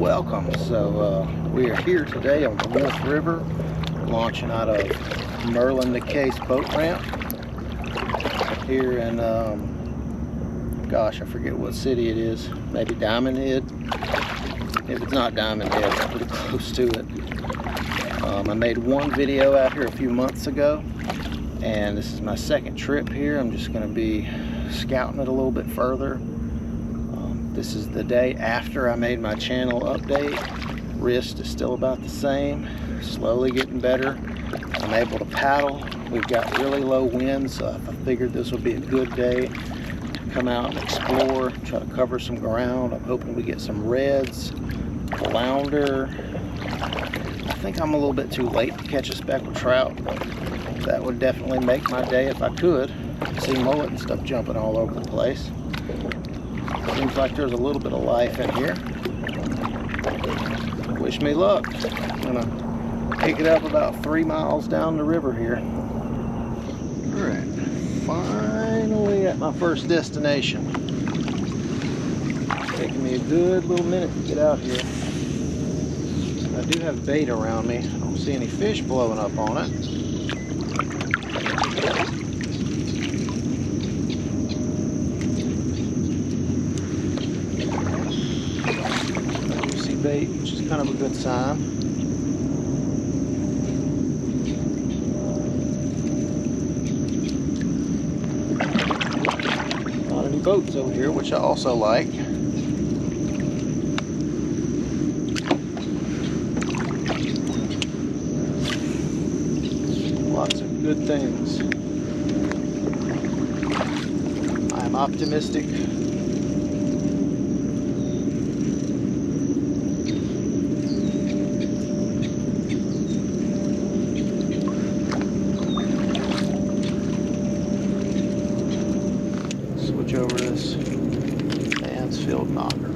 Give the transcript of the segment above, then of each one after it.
welcome. So we are here today on the Wolf River, launching out of Merlin Necaise boat ramp here in gosh, I forget what city it is. Maybe Diamond Head. If it's not Diamond Head, it's pretty close to it. I made one video out here a few months ago, and this is my second trip here. I'm just going to be scouting it a little bit further. This is the day after I made my channel update. Wrist is still about the same, slowly getting better. I'm able to paddle. We've got really low winds, so I figured this would be a good day to come out and explore, try to cover some ground. I'm hoping we get some reds, flounder. I think I'm a little bit too late to catch a speckled trout, but that would definitely make my day if I could. See mullet and stuff jumping all over the place. Seems like there's a little bit of life in here. Wish me luck. I'm gonna pick it up about 3 miles down the river here. Alright, finally at my first destination. Taking me a good little minute to get out here. I do have bait around me. I don't see any fish blowing up on it. Bait, which is kind of a good sign. Not any boats over here, which I also like. Lots of good things. I am optimistic. Over this Mansfield knocker.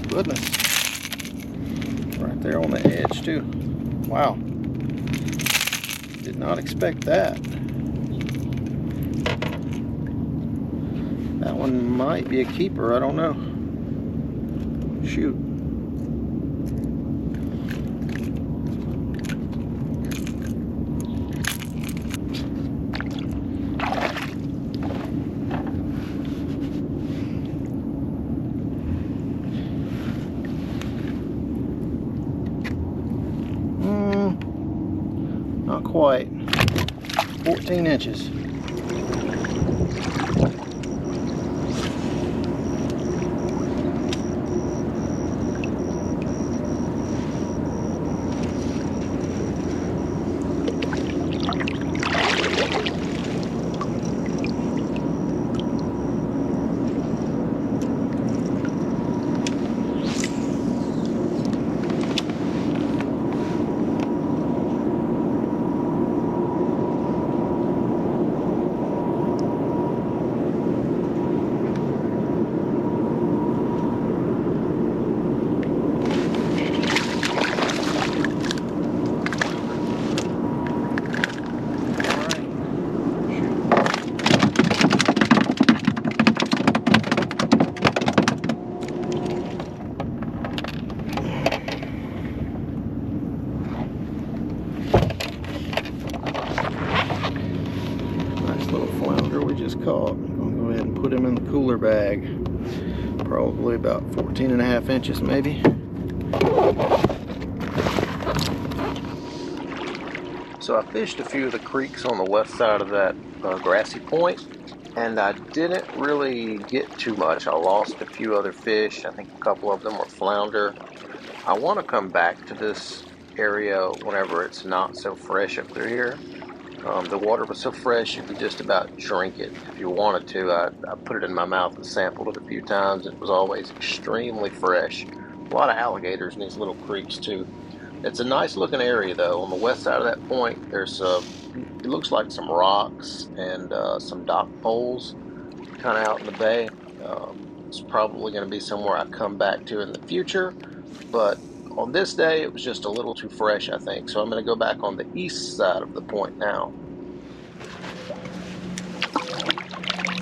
Goodness, right there on the edge too. Wow, did not expect that. That one might be a keeper, I don't know. Shoot. Not quite. 14 inches. we just caught. I'm going to go ahead and put him in the cooler bag. Probably about 14.5 inches maybe. So I fished a few of the creeks on the west side of that grassy point, and I didn't really get too much. I lost a few other fish. I think a couple of them were flounder. I want to come back to this area whenever it's not so fresh up through here. The water was so fresh you could just about drink it if you wanted to. I put it in my mouth and sampled it a few times. It was always extremely fresh. A lot of alligators in these little creeks too. It's a nice looking area though. On the west side of that point, there's it looks like some rocks and some dock poles kind of out in the bay. It's probably going to be somewhere I come back to in the future, but on this day it was just a little too fresh, I think. So I'm going to go back on the east side of the point now.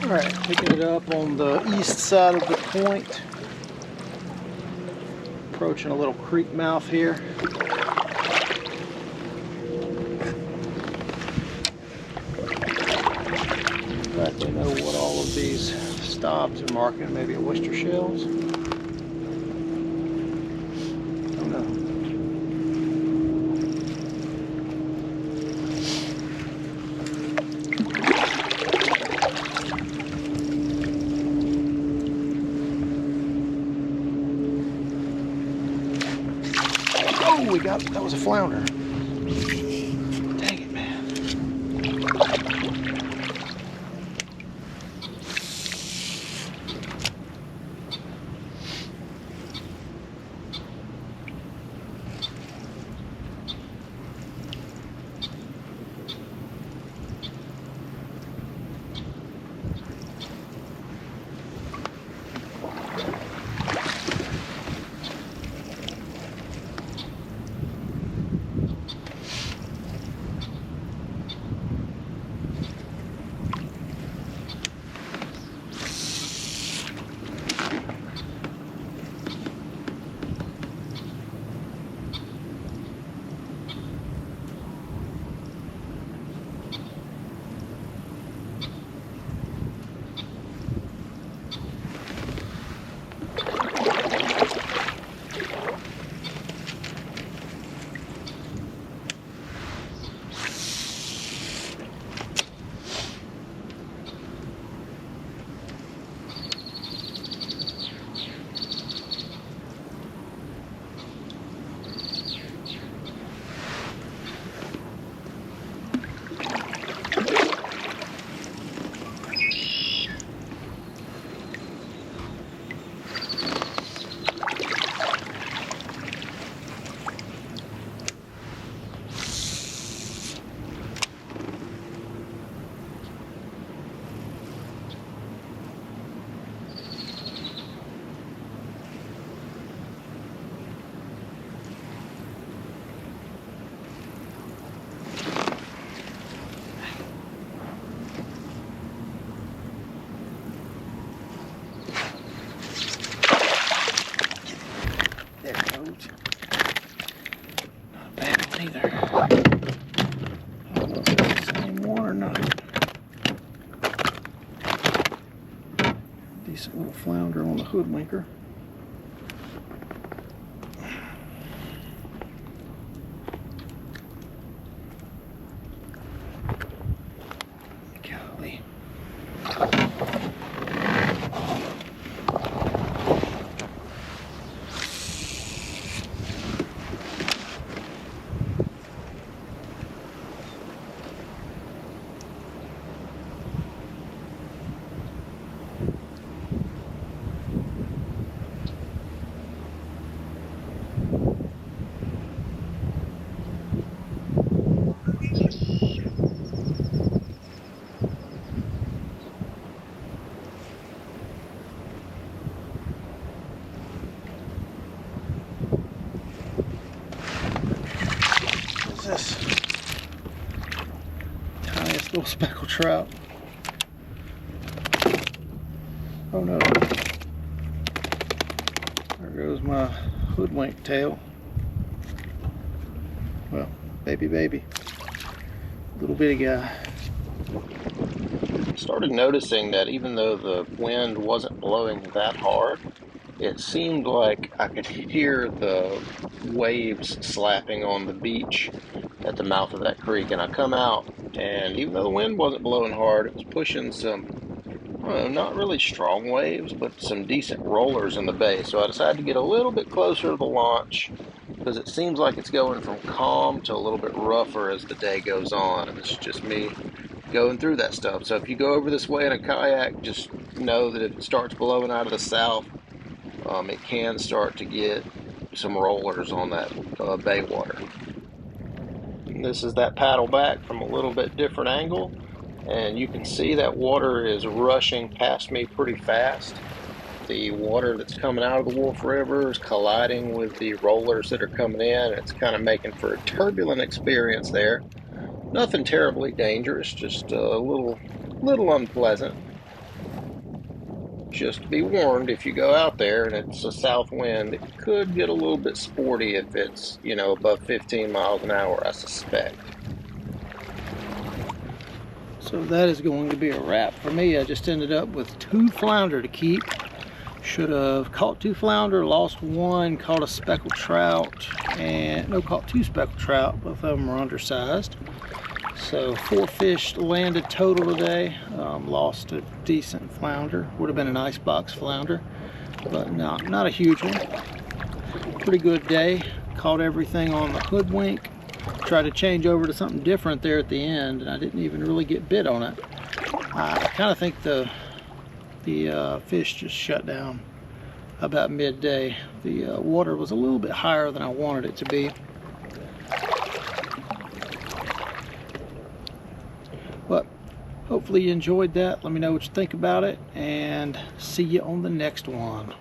Alright, picking it up on the east side of the point. Approaching a little creek mouth here. Glad to know what all of these stops are marking. Maybe oyster shells. Oh no. Oh, that was a flounder. Dang it, man. There it goes. Not a bad one either. I don't know if it's the same one or not. Decent little flounder on the Hoodwinker. Golly. This tiniest little speckled trout. Oh no, there goes my Hoodwink tail. Well, baby, little bitty guy. started noticing that even though the wind wasn't blowing that hard, it seemed like I could hear the waves slapping on the beach at the mouth of that creek. And I come out, and even though the wind wasn't blowing hard, it was pushing some, I don't know, not really strong waves, but some decent rollers in the bay. So I decided to get a little bit closer to the launch because it seems like it's going from calm to a little bit rougher as the day goes on. And this is just me going through that stuff. So if you go over this way in a kayak, just know that if it starts blowing out of the south, it can start to get some rollers on that bay water. And this is that paddle back from a little bit different angle, and you can see that water is rushing past me pretty fast. The water that's coming out of the Wolf River is colliding with the rollers that are coming in. It's kind of making for a turbulent experience there. Nothing terribly dangerous, just a little unpleasant. Just be warned, if you go out there and it's a south wind, it could get a little bit sporty if it's, above 15 miles an hour, I suspect. So that is going to be a wrap for me. I just ended up with 2 flounder to keep. Should have caught 2 flounder, lost 1, caught a speckled trout, and caught 2 speckled trout. Both of them were undersized. So 4 fish landed total today. Lost a decent flounder. Would have been an icebox flounder, but not a huge one. Pretty good day. Caught everything on the Hoodwink. Tried to change over to something different there at the end, and I didn't even really get bit on it. I kind of think the fish just shut down about midday. The water was a little bit higher than I wanted it to be. But hopefully you enjoyed that. Let me know what you think about it, and see you on the next one.